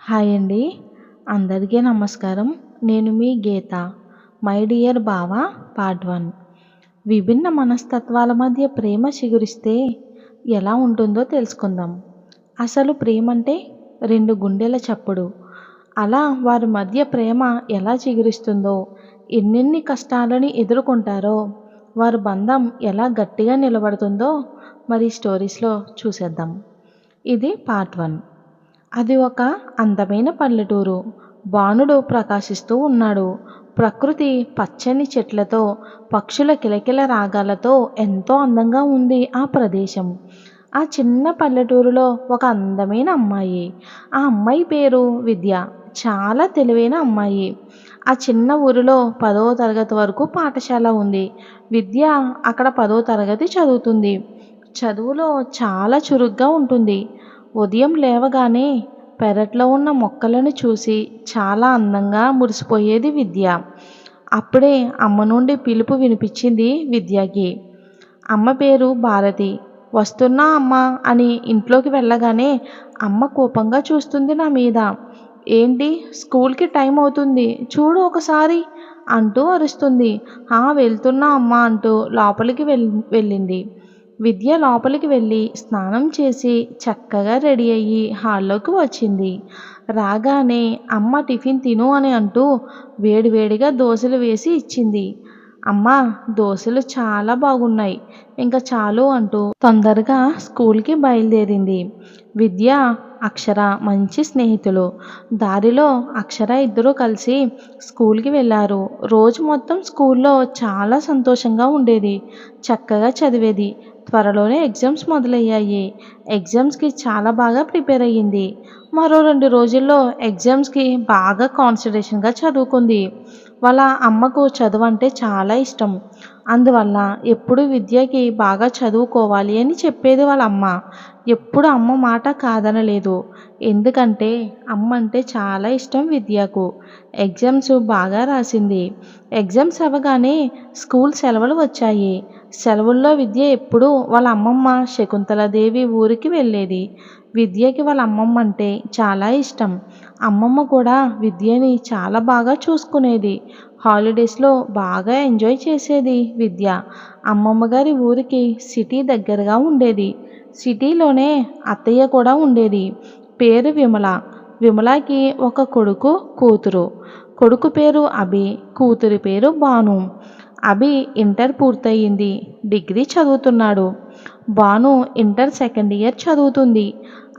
Hi అండి. అందరికీ నమస్కారం. నేను మీ గీత. మై డియర్ బావ పార్ట్ 1. విభిన్న మనస్తత్వాల మధ్య ప్రేమ చిగురిస్తే ఎలా ఉంటుందో తెలుసుకుందాం. అసలు ప్రేమంటే రెండు గుండెల చప్పుడు. అలా వారి మధ్య ప్రేమ ఎలా చిగురిస్తుందో, ఎన్నెన్ని కష్టాలని ఎదుర్కొంటారో, వారి బంధం ఎలా గట్టిగా నిలబడుతుందో మరి స్టోరీస్లో చూసేద్దాం. ఇది పార్ట్ 1. అది ఒక అందమైన పల్లెటూరు. బాణుడు ప్రకాశిస్తూ ఉన్నాడు. ప్రకృతి పచ్చని చెట్లతో, పక్షుల కిలకిల రాగాలతో ఎంతో అందంగా ఉంది ఆ ప్రదేశం. ఆ చిన్న పల్లెటూరులో ఒక అందమైన అమ్మాయి. ఆ అమ్మాయి పేరు విద్య. చాలా తెలివైన అమ్మాయి. ఆ చిన్న ఊరిలో 10వ తరగతి వరకు పాఠశాల ఉంది. విద్య అక్కడ 10వ తరగతి చదువుతుంది. చదువులో చాలా చురుగ్గా ఉంటుంది. ఉదయం లేవగానే పెరట్లో ఉన్న మొక్కలను చూసి చాలా అందంగా మురిసిపోయేది విద్య. అప్పుడే అమ్మ నుండి పిలుపు వినిపించింది విద్యకి. అమ్మ పేరు భారతి. వస్తున్నా అమ్మ అని ఇంట్లోకి వెళ్ళగానే అమ్మ కోపంగా చూస్తుంది నా మీద. ఏంటి, స్కూల్కి టైం అవుతుంది, చూడు ఒకసారి అంటూ అరుస్తుంది. వెళ్తున్నా అమ్మ అంటూ లోపలికి వెళ్ళింది. విద్య లోపలికి వెళ్ళి స్నానం చేసి చక్కగా రెడీ అయ్యి హాల్లోకి వచ్చింది. రాగానే అమ్మ టిఫిన్ తిను అని అంటూ వేడివేడిగా దోశలు వేసి ఇచ్చింది. అమ్మా, దోశలు చాలా బాగున్నాయి, ఇంకా చాలు అంటూ తొందరగా స్కూల్కి బయలుదేరింది. విద్య, అక్షర మంచి స్నేహితులు. దారిలో అక్షర ఇద్దరూ కలిసి స్కూల్కి వెళ్ళారు. రోజు మొత్తం స్కూల్లో చాలా సంతోషంగా ఉండేది. చక్కగా చదివేది. త్వరలోనే ఎగ్జామ్స్ మొదలయ్యాయి. ఎగ్జామ్స్కి చాలా బాగా ప్రిపేర్ అయ్యింది. మరో 2 రోజుల్లో ఎగ్జామ్స్కి బాగా కాన్సన్ట్రేషన్గా చదువుకుంది. వాళ్ళ అమ్మకు చదువు అంటే చాలా ఇష్టం. అందువల్ల ఎప్పుడు విద్యకి బాగా చదువుకోవాలి అని చెప్పేది వాళ్ళ అమ్మ. ఎప్పుడు అమ్మ మాట కాదనలేదు. ఎందుకంటే అమ్మ అంటే చాలా ఇష్టం విద్యకు. ఎగ్జామ్స్ బాగా రాసింది. ఎగ్జామ్స్ అవ్వగానే స్కూల్ సెలవులు వచ్చాయి. సెలవుల్లో విద్య ఎప్పుడూ వాళ్ళ అమ్మమ్మ శకుంతలాదేవి ఊరికి వెళ్ళేది. విద్యకి వాళ్ళ అమ్మమ్మ అంటే చాలా ఇష్టం. అమ్మమ్మ కూడా విద్యని చాలా బాగా చూసుకునేది. హాలిడేస్లో బాగా ఎంజాయ్ చేసేది విద్య. అమ్మమ్మ గారి ఊరికి సిటీ దగ్గరగా ఉండేది. సిటీలోనే అత్తయ్య కూడా ఉండేది. పేరు విమల. విమలకి ఒక కొడుకు, కూతురు. కొడుకు పేరు అభి, కూతురి పేరు భాను. అభి ఇంటర్ పూర్తయింది, డిగ్రీ చదువుతున్నాడు. భాను ఇంటర్ సెకండ్ ఇయర్ చదువుతుంది.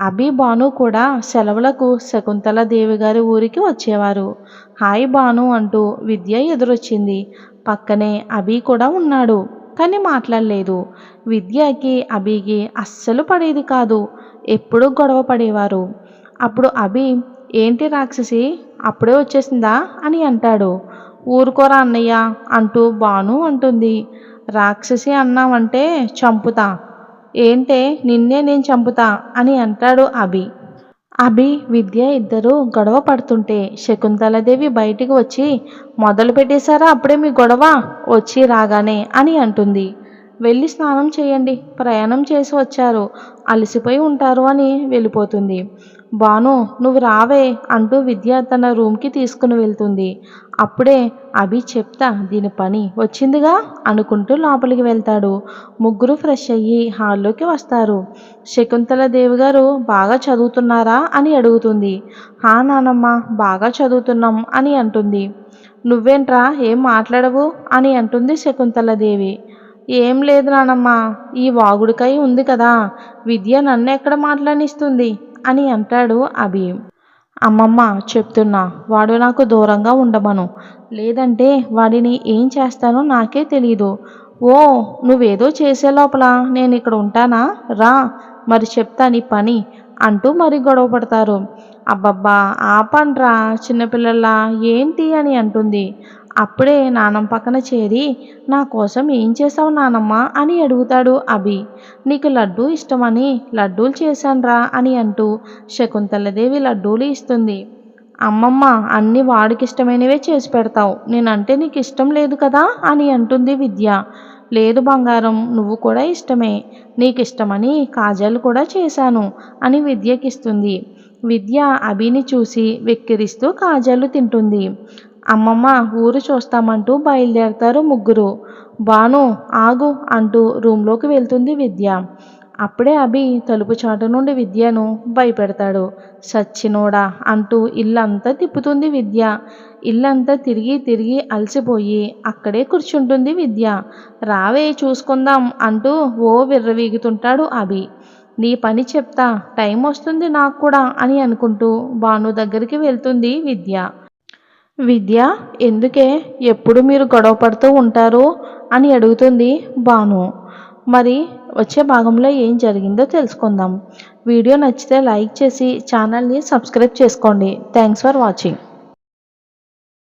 అభి, భాను కూడా సెలవులకు శకుంతలాదేవి గారి ఊరికి వచ్చేవారు. హాయ్ భాను అంటూ విద్య ఎదురొచ్చింది. పక్కనే అభి కూడా ఉన్నాడు, కానీ మాట్లాడలేదు. విద్యకి అభికి అస్సలు పడేది కాదు. ఎప్పుడూ గొడవ పడేవారు. అప్పుడు అభి, ఏంటి రాక్షసి, అప్పుడే వచ్చేసిందా అని అంటాడు. ఊరుకోరా అన్నయ్య అంటూ భాను అంటుంది. రాక్షసి అన్నావంటే చంపుతా, ఏంటే నిన్నే నేను చంపుతా అని అంటాడు అభి. అభి, విద్య ఇద్దరు గొడవ పడుతుంటే శకుంతలాదేవి బయటికి వచ్చి, మొదలు పెట్టేశారా అప్పుడే మీ గొడవ, వచ్చి రాగానే అని అంటుంది. వెళ్ళి స్నానం చేయండి, ప్రయాణం చేసి వచ్చారు, అలసిపోయి ఉంటారు అని వెళ్ళిపోతుంది. భాను, నువ్వు రావే అంటూ విద్య తన రూమ్కి తీసుకుని వెళ్తుంది. అప్పుడే అభి, చెప్తా దీని పని, వచ్చిందిగా అనుకుంటూ లోపలికి వెళ్తాడు. ముగ్గురు ఫ్రెష్ అయ్యి హాల్లోకి వస్తారు. శకుంతలాదేవి గారు బాగా చదువుతున్నారా అని అడుగుతుంది. నానమ్మ, బాగా చదువుతున్నాం అని అంటుంది. నువ్వేంట్రా ఏం మాట్లాడవు అని అంటుంది శకుంతలాదేవి. ఏం లేదు నానమ్మ, ఈ వాగుడికాయ ఉంది కదా, విద్య నన్ను ఎక్కడ మాట్లాడిస్తుంది అని అంటాడు అభి. అమ్మమ్మ, చెప్తున్నా, వాడు నాకు దూరంగా ఉండమను, లేదంటే వాడిని ఏం చేస్తానో నాకే తెలీదు. ఓ, నువ్వేదో చేసే లోపల నేను ఇక్కడ ఉంటానా, రా మరి చెప్తా నీ పని అంటూ మరి గొడవ పడతారు. అబ్బబ్బా ఆపండ్రా చిన్నపిల్లల్లా, ఏంటి అని అంటుంది. అప్పుడే నానమ్మ పక్కన చేరి, నా కోసం ఏం చేసావు నానమ్మ అని అడుగుతాడు అభి. నీకు లడ్డూ ఇష్టమని లడ్డూలు చేశాన్రా అని అంటూ శకుంతలాదేవి లడ్డూలు ఇస్తుంది. అమ్మమ్మ, అన్నీ వాడికిష్టమైనవే చేసి పెడతావు, నేనంటే నీకు ఇష్టం లేదు కదా అని అంటుంది విద్య. లేదు బంగారం, నువ్వు కూడా ఇష్టమే, నీకు ఇష్టమని కాజాలు కూడా చేశాను అని విద్యకిస్తుంది. విద్య అభిని చూసి వెక్కిరిస్తూ కాజాలు తింటుంది. అమ్మమ్మ ఊరు చూస్తామంటూ బయలుదేరతారు ముగ్గురు. భాను ఆగు అంటూ రూంలోకి వెళ్తుంది విద్య. అప్పుడే అభి తలుపు చాటు నుండి విద్యను భయపెడతాడు. సచ్చినోడా అంటూ ఇల్లంతా తిప్పుతుంది విద్య. ఇల్లంతా తిరిగి తిరిగి అలసిపోయి అక్కడే కూర్చుంటుంది విద్య. రావే చూసుకుందాం అంటూ ఓ విర్రవీగుతుంటాడు అభి. నీ పని చెప్తా, టైం వస్తుంది నాకు కూడా అని అనుకుంటూ భాను దగ్గరికి వెళ్తుంది విద్య. విద్య ఎందుకే ఎప్పుడు మీరు గొడవ పడుతూ ఉంటారు అని అడుగుతుంది భాను. మరి వచ్చే భాగంలో ఏం జరిగిందో తెలుసుకుందాం. వీడియో నచ్చితే లైక్ చేసి ఛానల్ని సబ్స్క్రైబ్ చేసుకోండి. Thanks for watching.